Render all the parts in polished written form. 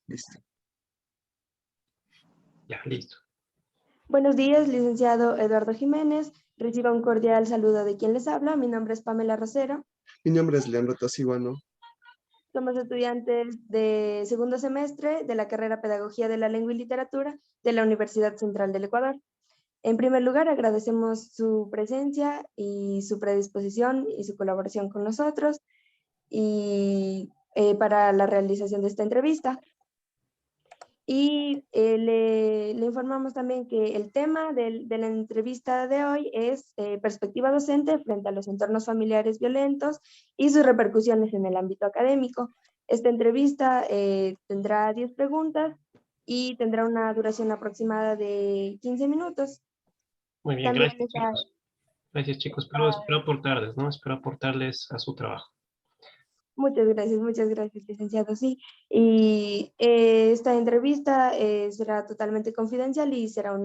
Listo. Ya, listo. Buenos días, licenciado Eduardo Jiménez. Reciba un cordial saludo de quien les habla. Mi nombre es Pamela Rosero. Mi nombre es Leandro Tosihuano. Somos estudiantes de segundo semestre de la carrera Pedagogía de la Lengua y Literatura de la Universidad Central del Ecuador. En primer lugar, agradecemos su presencia y su predisposición y su colaboración con nosotros y para la realización de esta entrevista. Y le informamos también que el tema de la entrevista de hoy es perspectiva docente frente a los entornos familiares violentos y sus repercusiones en el ámbito académico. Esta entrevista tendrá 10 preguntas y tendrá una duración aproximada de 15 minutos. Muy bien, También gracias, chicos. Gracias, chicos. Espero aportarles, ¿no? Espero aportarles a su trabajo. Muchas gracias, licenciado. Sí, y esta entrevista será totalmente confidencial y será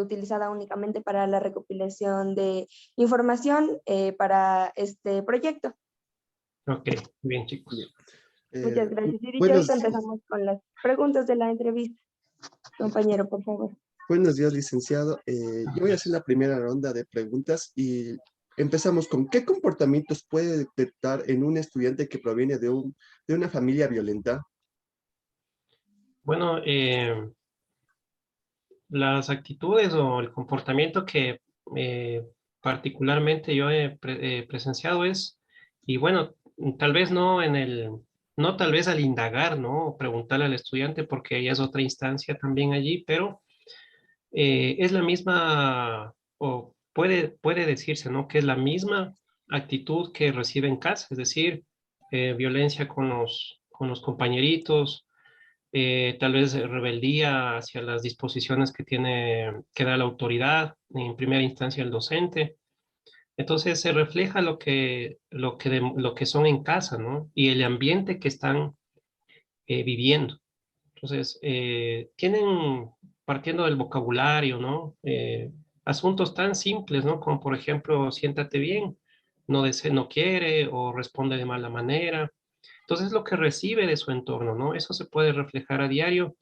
utilizada únicamente para la recopilación de información para este proyecto. Ok, bien, chicos. Muchas gracias. Y dicho Buenos, esto, empezamos con las preguntas de la entrevista. Compañero, por favor. buenos días, licenciado. Yo voy a hacer la primera ronda de preguntas y empezamos con ¿qué comportamientos puede detectar en un estudiante que proviene de una familia violenta? Bueno, las actitudes o el comportamiento que particularmente yo he presenciado es, y bueno, tal vez no tal vez al indagar, ¿no? O preguntarle al estudiante porque ella es otra instancia también allí, pero es la misma, o puede decirse, ¿no? Que es la misma actitud que recibe en casa, es decir, violencia con los compañeritos, tal vez rebeldía hacia las disposiciones que da la autoridad, en primera instancia el docente. Entonces se refleja lo que son en casa, ¿no? Y el ambiente que están viviendo. Entonces, tienen, partiendo del vocabulario, ¿no? Asuntos tan simples, ¿no? Como por ejemplo, siéntate bien, no quiere o responde de mala manera. Entonces, lo que recibe de su entorno, ¿no? Eso se puede reflejar a diario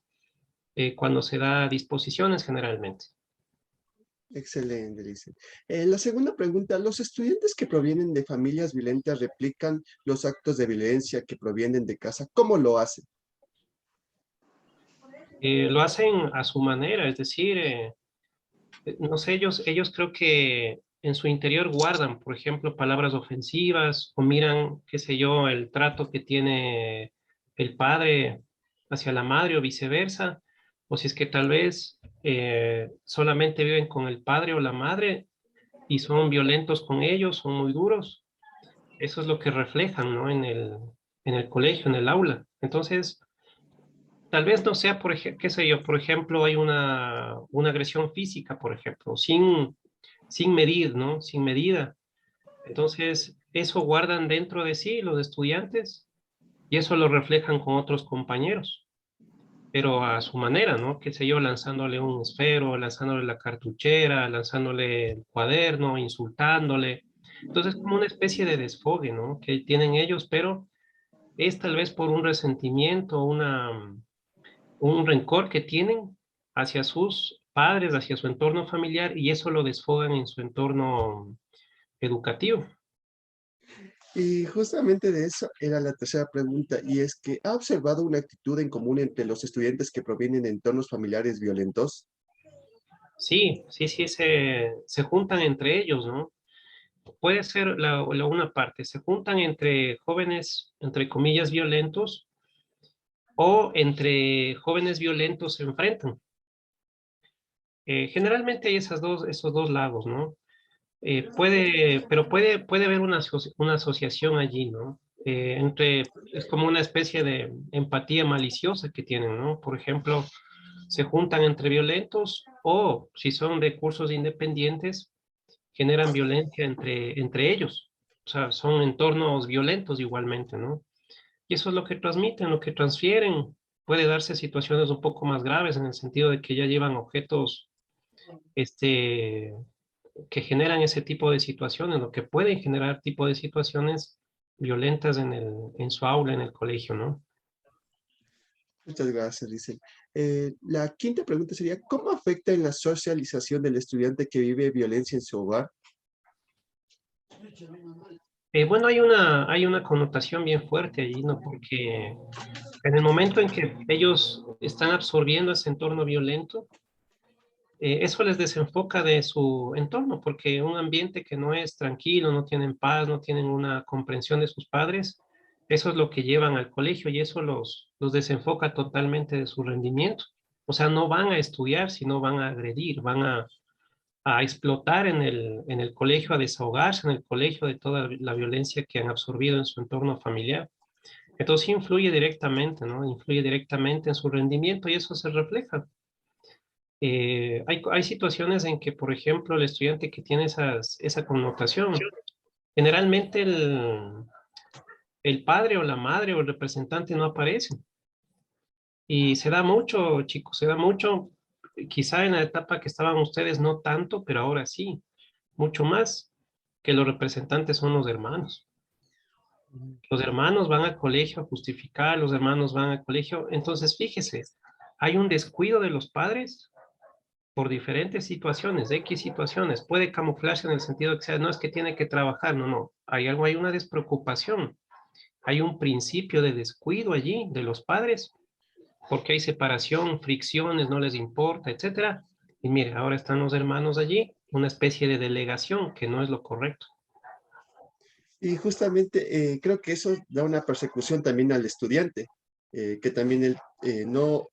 cuando se da disposiciones generalmente. Excelente, licenciado. La segunda pregunta, ¿los estudiantes que provienen de familias violentas replican los actos de violencia que provienen de casa? ¿Cómo lo hacen? Lo hacen a su manera, es decir, no sé, ellos creo que en su interior guardan, por ejemplo, palabras ofensivas o miran, qué sé yo, el trato que tiene el padre hacia la madre o viceversa, o si es que tal vez solamente viven con el padre o la madre y son violentos con ellos, son muy duros. Eso es lo que reflejan, ¿no? En el colegio, en el aula. Entonces, tal vez no sea, por ejemplo, qué sé yo, por ejemplo, hay una agresión física, por ejemplo, sin medir, ¿no? Sin medida. Entonces, eso guardan dentro de sí los estudiantes y eso lo reflejan con otros compañeros, pero a su manera, ¿no? Qué sé yo, lanzándole un esfero, lanzándole la cartuchera, lanzándole el cuaderno, insultándole. Entonces, como una especie de desfogue, ¿no? Que tienen ellos, pero es tal vez por un resentimiento, un rencor que tienen hacia sus padres, hacia su entorno familiar, y eso lo desfogan en su entorno educativo. Y justamente de eso era la tercera pregunta, y es que ¿ha observado una actitud en común entre los estudiantes que provienen de entornos familiares violentos? Sí, se juntan entre ellos, ¿no? Puede ser una parte, se juntan entre jóvenes, entre comillas, violentos, o entre jóvenes violentos se enfrentan. Generalmente hay esos dos lados, ¿no? Pero puede haber una asociación allí, ¿no? Es como una especie de empatía maliciosa que tienen, ¿no? Por ejemplo, se juntan entre violentos o si son de cursos independientes, generan violencia entre ellos. O sea, son entornos violentos igualmente, ¿no? Y eso es lo que transmiten, lo que transfieren. Puede darse situaciones un poco más graves en el sentido de que ya llevan objetos, este, que generan ese tipo de situaciones, lo que pueden generar tipo de situaciones violentas en su aula, en el colegio, ¿no? Muchas gracias, Giselle. La quinta pregunta sería, ¿cómo afecta en la socialización del estudiante que vive violencia en su hogar? Bueno, hay una connotación bien fuerte allí, ¿no? Porque en el momento en que ellos están absorbiendo ese entorno violento, eso les desenfoca de su entorno, porque un ambiente que no es tranquilo, no tienen paz, no tienen una comprensión de sus padres, eso es lo que llevan al colegio y eso los desenfoca totalmente de su rendimiento. O sea, no van a estudiar, sino van a agredir, van a explotar en el colegio, a desahogarse en el colegio de toda la violencia que han absorbido en su entorno familiar. Entonces influye directamente, ¿no? Influye directamente en su rendimiento y eso se refleja. Hay situaciones en que, por ejemplo, el estudiante que tiene esa connotación, generalmente el padre o la madre o el representante no aparecen. Y se da mucho, chicos, se da mucho, quizá en la etapa que estaban ustedes no tanto, pero ahora sí, mucho más, que los representantes son los hermanos. Los hermanos van al colegio a justificar, los hermanos van al colegio. Entonces, fíjese, hay un descuido de los padres por diferentes situaciones, X situaciones. Puede camuflarse en el sentido de que sea, no es que tiene que trabajar, no, no. Hay algo, hay una despreocupación. Hay un principio de descuido allí de los padres, porque hay separación, fricciones, no les importa, etcétera. Y mire, ahora están los hermanos allí, una especie de delegación que no es lo correcto. Y justamente creo que eso da una persecución también al estudiante, que también él no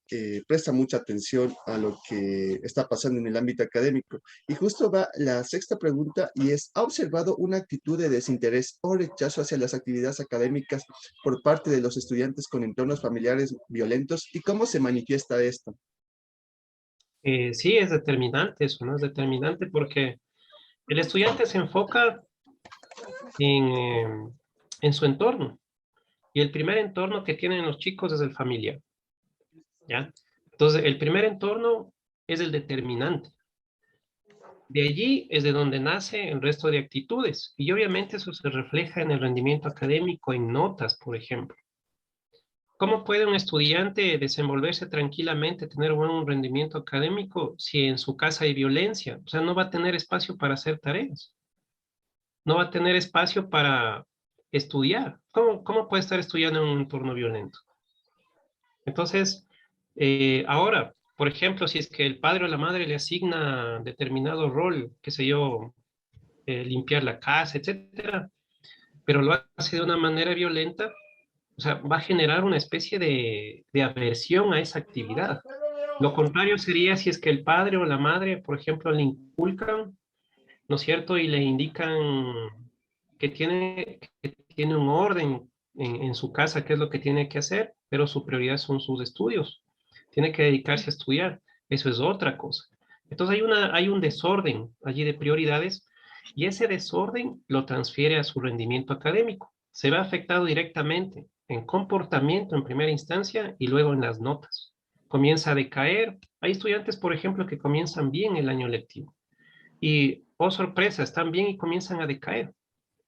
presta mucha atención a lo que está pasando en el ámbito académico. Y justo va la sexta pregunta y es, ¿ha observado una actitud de desinterés o rechazo hacia las actividades académicas por parte de los estudiantes con entornos familiares violentos? ¿Y cómo se manifiesta esto? Sí, es determinante eso, ¿no? Es determinante porque el estudiante se enfoca en su entorno. Y el primer entorno que tienen los chicos es el familiar, ¿ya? Entonces, el primer entorno es el determinante. De allí es de donde nace el resto de actitudes. Y obviamente eso se refleja en el rendimiento académico, en notas, por ejemplo. ¿Cómo puede un estudiante desenvolverse tranquilamente, tener buen rendimiento académico si en su casa hay violencia? O sea, no va a tener espacio para hacer tareas, no va a tener espacio para estudiar. ¿Cómo puede estar estudiando en un entorno violento? Entonces, ahora, por ejemplo, si es que el padre o la madre le asigna determinado rol, qué sé yo, limpiar la casa, etcétera, pero lo hace de una manera violenta, o sea, va a generar una especie de aversión a esa actividad. Lo contrario sería si es que el padre o la madre, por ejemplo, le inculcan, ¿no es cierto? Y le indican que tiene un orden en su casa, qué es lo que tiene que hacer, pero su prioridad son sus estudios. Tiene que dedicarse a estudiar. Eso es otra cosa. Entonces hay un desorden allí de prioridades y ese desorden lo transfiere a su rendimiento académico. Se ve afectado directamente en comportamiento en primera instancia y luego en las notas. Comienza a decaer. Hay estudiantes, por ejemplo, que comienzan bien el año lectivo y, oh sorpresa, están bien y comienzan a decaer.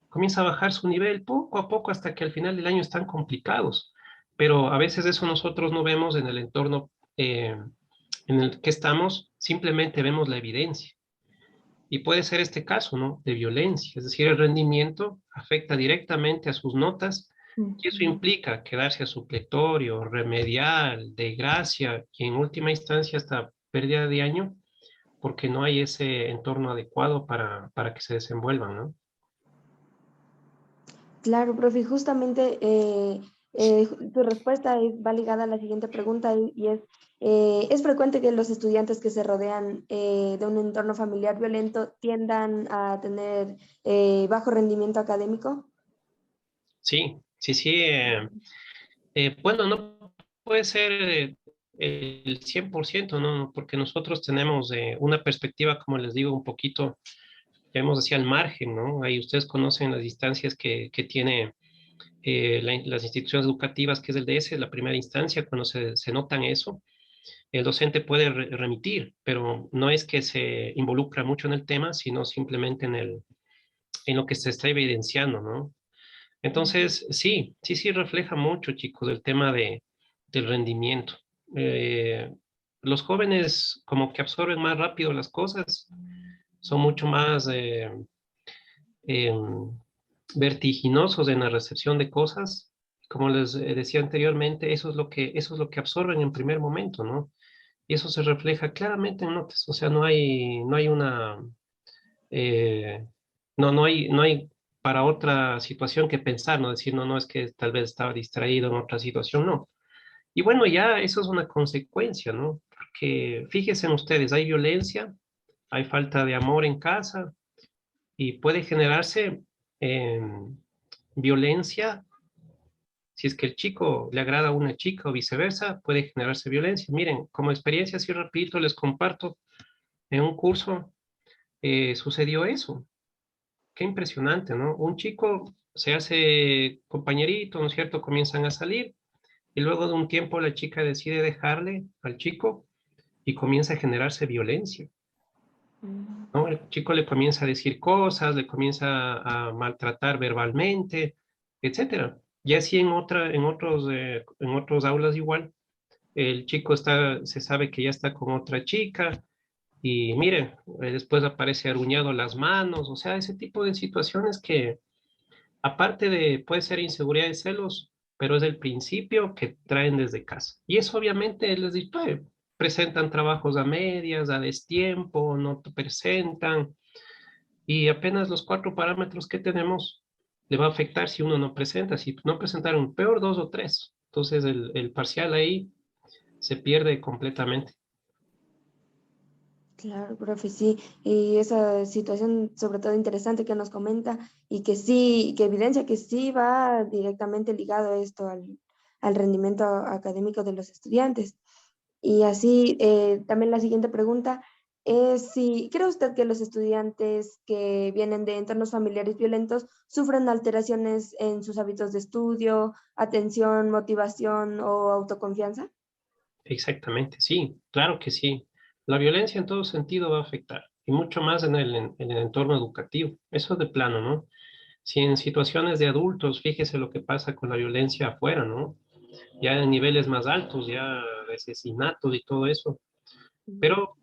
Comienza a bajar su nivel poco a poco hasta que al final del año están complicados. Pero a veces eso nosotros no vemos en el entorno en el que estamos, simplemente vemos la evidencia. Y puede ser este caso, ¿no? De violencia, es decir, el rendimiento afecta directamente a sus notas y eso Ujú. implica quedarse a supletorio, remedial, de gracia y en última instancia hasta pérdida de año porque no hay ese entorno adecuado para que se desenvuelvan, ¿no? Claro, profe, y justamente tu respuesta va ligada a la siguiente pregunta y ¿es frecuente que los estudiantes que se rodean de un entorno familiar violento tiendan a tener bajo rendimiento académico? Sí, sí, sí. Bueno, no puede ser el 100%, ¿no? Porque nosotros tenemos una perspectiva, como les digo, un poquito, digamos, hacia el margen, ¿no? Ahí ustedes conocen las distancias que tiene las instituciones educativas, que es el DS, la primera instancia, cuando se notan eso, el docente puede remitir, pero no es que se involucra mucho en el tema, sino simplemente en lo que se está evidenciando, ¿no? Entonces, sí, sí, sí refleja mucho, chicos, el tema del rendimiento. Los jóvenes como que absorben más rápido las cosas, son mucho más vertiginosos en la recepción de cosas. Como les decía anteriormente, eso es lo que absorben en primer momento, ¿no? Y eso se refleja claramente en notas. O sea, no hay una, eh, no hay para otra situación que pensar, no decir, no, es que tal vez estaba distraído en otra situación, no. Y bueno, ya eso es una consecuencia, ¿no? Porque fíjense en ustedes, hay violencia, hay falta de amor en casa y puede generarse eh, violencia. Si es que el chico le agrada a una chica o viceversa, puede generarse violencia. Miren, como experiencia, así rapidito les comparto, en un curso sucedió eso. Qué impresionante, ¿no? Un chico se hace compañerito, ¿no es cierto? Comienzan a salir y luego de un tiempo la chica decide dejarle al chico y comienza a generarse violencia, ¿no? El chico le comienza a decir cosas, le comienza a maltratar verbalmente, etcétera. Y así en otros aulas igual, el chico se sabe que ya está con otra chica y miren, después aparece aruñado las manos, o sea, ese tipo de situaciones que aparte de, puede ser inseguridad y celos, pero es el principio que traen desde casa. Y eso obviamente les digo, presentan trabajos a medias, a destiempo, no te presentan, y apenas los 4 parámetros que tenemos le va a afectar si uno no presenta. Si no presentaron, peor 2 o 3. Entonces el parcial ahí se pierde completamente. Claro, profe, sí, y esa situación sobre todo interesante que nos comenta y que sí, que evidencia que sí va directamente ligado esto al rendimiento académico de los estudiantes. Y así, también la siguiente pregunta es si cree usted que los estudiantes que vienen de entornos familiares violentos sufren alteraciones en sus hábitos de estudio, atención, motivación o autoconfianza. Exactamente, sí, claro que sí. La violencia en todo sentido va a afectar, y mucho más en el entorno educativo. Eso de plano, ¿no? Si en situaciones de adultos, fíjese lo que pasa con la violencia afuera, ¿no? Ya en niveles más altos, ya de asesinatos y todo eso. Pero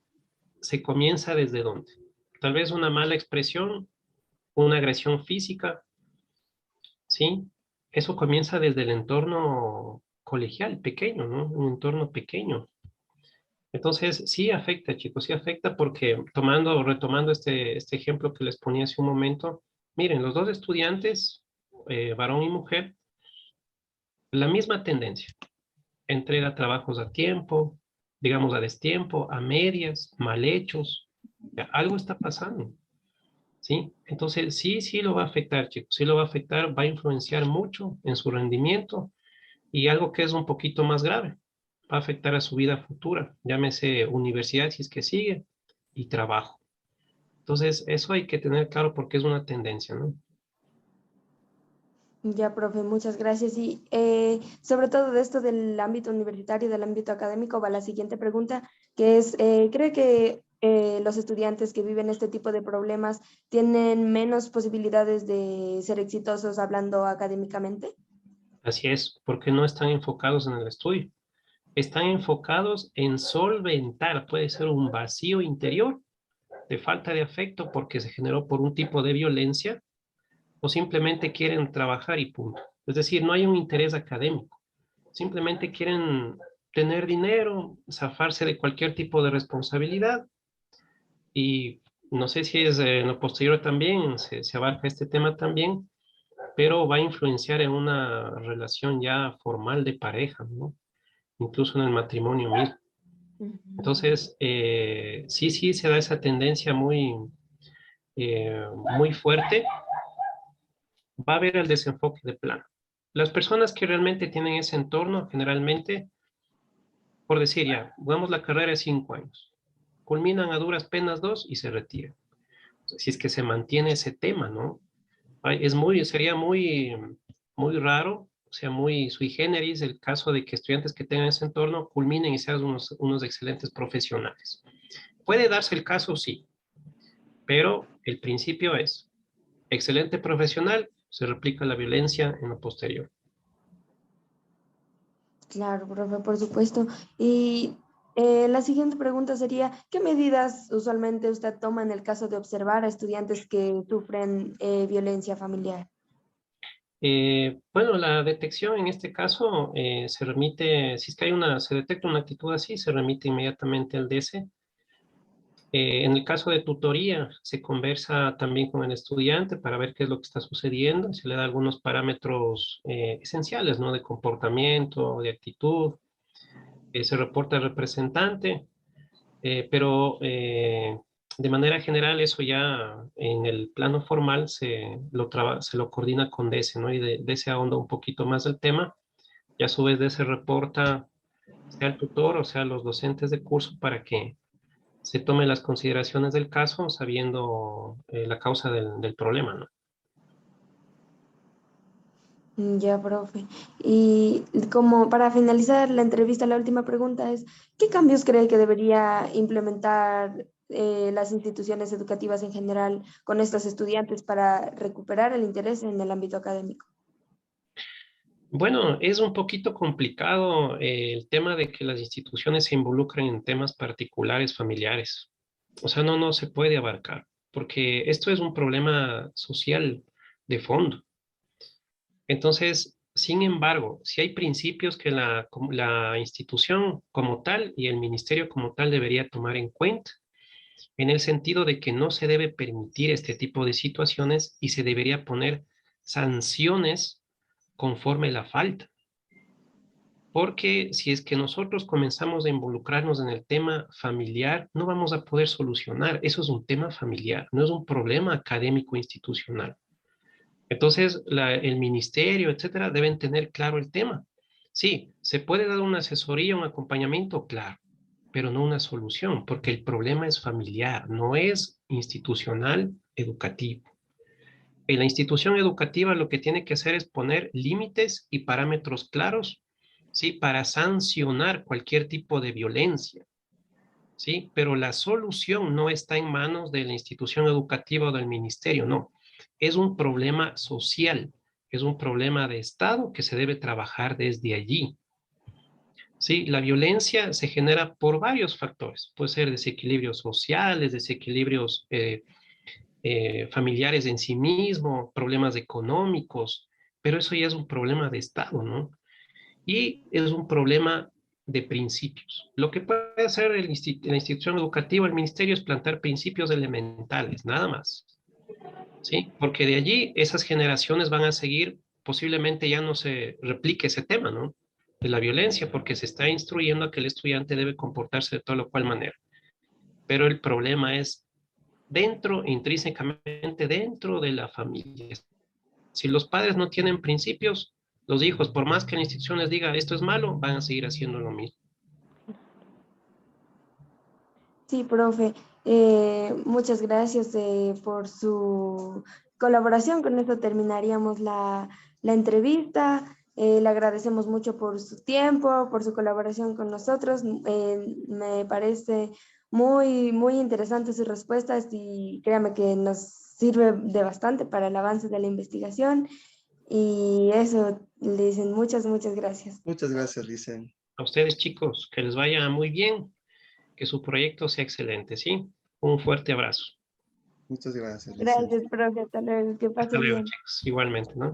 se comienza desde dónde. Tal vez una mala expresión, una agresión física, ¿sí? Eso comienza desde el entorno colegial pequeño, ¿no? Un entorno pequeño. Entonces, sí afecta, chicos, sí afecta porque retomando este ejemplo que les ponía hace un momento, miren, los dos estudiantes, varón y mujer, la misma tendencia, entrega trabajos a tiempo, digamos a destiempo, a medias, mal hechos, ya, algo está pasando, ¿sí? Entonces, sí lo va a afectar, chicos, sí lo va a afectar, va a influenciar mucho en su rendimiento y algo que es un poquito más grave, va a afectar a su vida futura, llámese universidad si es que sigue y trabajo. Entonces, eso hay que tener claro porque es una tendencia, ¿no? Ya, profe, muchas gracias. Y sobre todo de esto del ámbito universitario, del ámbito académico, va la siguiente pregunta, que es, ¿cree que los estudiantes que viven este tipo de problemas tienen menos posibilidades de ser exitosos hablando académicamente? Así es, porque no están enfocados en el estudio, están enfocados en solventar, puede ser un vacío interior de falta de afecto porque se generó por un tipo de violencia o simplemente quieren trabajar y punto. Es decir, no hay un interés académico, simplemente quieren tener dinero, zafarse de cualquier tipo de responsabilidad y no sé si es en lo posterior también, se abarca este tema también, pero va a influenciar en una relación ya formal de pareja, ¿no? Incluso en el matrimonio mismo. Ujú. Entonces, sí se da esa tendencia eh, muy fuerte. Va a haber el desenfoque de plano. Las personas que realmente tienen ese entorno, generalmente, por decir ya, jugamos la carrera de 5 años, culminan a duras penas 2 y se retiran. Si es que se mantiene ese tema, ¿no? Sería muy raro, o sea, muy sui generis el caso de que estudiantes que tengan ese entorno culminen y sean unos excelentes profesionales. Puede darse el caso, sí, pero el principio es, excelente profesional, se replica la violencia en lo posterior. Claro, profe, por supuesto. Y la siguiente pregunta sería, ¿qué medidas usualmente usted toma en el caso de observar a estudiantes que sufren violencia familiar? Bueno, la detección en este caso se remite, si es que se detecta una actitud así, se remite inmediatamente al DS. En el caso de tutoría, se conversa también con el estudiante para ver qué es lo que está sucediendo, se le da algunos parámetros esenciales, ¿no? De comportamiento, de actitud, se reporta al representante, pero de manera general eso ya en el plano formal se lo coordina con DS, ¿no? Y de DS ahonda un poquito más del tema, y a su vez DS reporta sea el tutor o sea los docentes de curso para que se tome las consideraciones del caso sabiendo la causa del problema, ¿no? Ya, profe. Y como para finalizar la entrevista, la última pregunta es, ¿qué cambios cree que debería implementar las instituciones educativas en general con estos estudiantes para recuperar el interés en el ámbito académico? Bueno, es un poquito complicado el tema de que las instituciones se involucren en temas particulares familiares. O sea, no se puede abarcar, porque esto es un problema social de fondo. Entonces, sin embargo, si hay principios que la institución como tal y el ministerio como tal debería tomar en cuenta, en el sentido de que no se debe permitir este tipo de situaciones y se debería poner sanciones conforme la falta. Porque si es que nosotros comenzamos a involucrarnos en el tema familiar, no vamos a poder solucionar. Eso es un tema familiar, no es un problema académico institucional. Entonces, el ministerio, etcétera, deben tener claro el tema. Sí, se puede dar una asesoría, un acompañamiento, claro, pero no una solución, porque el problema es familiar, no es institucional educativo. En la institución educativa lo que tiene que hacer es poner límites y parámetros claros, ¿sí? Para sancionar cualquier tipo de violencia, ¿sí? Pero la solución no está en manos de la institución educativa o del ministerio, no. Es un problema social, es un problema de Estado que se debe trabajar desde allí. Sí, la violencia se genera por varios factores. Puede ser desequilibrios sociales, desequilibrios familiares en sí mismo, problemas económicos, pero eso ya es un problema de Estado, ¿no? Y es un problema de principios. Lo que puede hacer la institución educativa, el ministerio, es plantar principios elementales, nada más, ¿sí? Porque de allí esas generaciones van a seguir, posiblemente ya no se replique ese tema, ¿no? De la violencia, porque se está instruyendo a que el estudiante debe comportarse de tal o cual manera. Pero el problema es dentro, intrínsecamente dentro de la familia. Si los padres no tienen principios, los hijos, por más que la institución les diga esto es malo, van a seguir haciendo lo mismo. Sí, profe. Muchas gracias por su colaboración. Con esto terminaríamos la entrevista. Le agradecemos mucho por su tiempo, por su colaboración con nosotros. Me parece muy interesante sus respuestas y créame que nos sirve de bastante para el avance de la investigación. Y eso, le dicen muchas gracias. Muchas gracias, Licen. A ustedes, chicos, que les vaya muy bien, que su proyecto sea excelente, ¿sí? Un fuerte abrazo. Muchas gracias, Licen. Gracias, profe. Hasta luego. Que Hasta pase luego, bien. chicos. Igualmente, ¿no?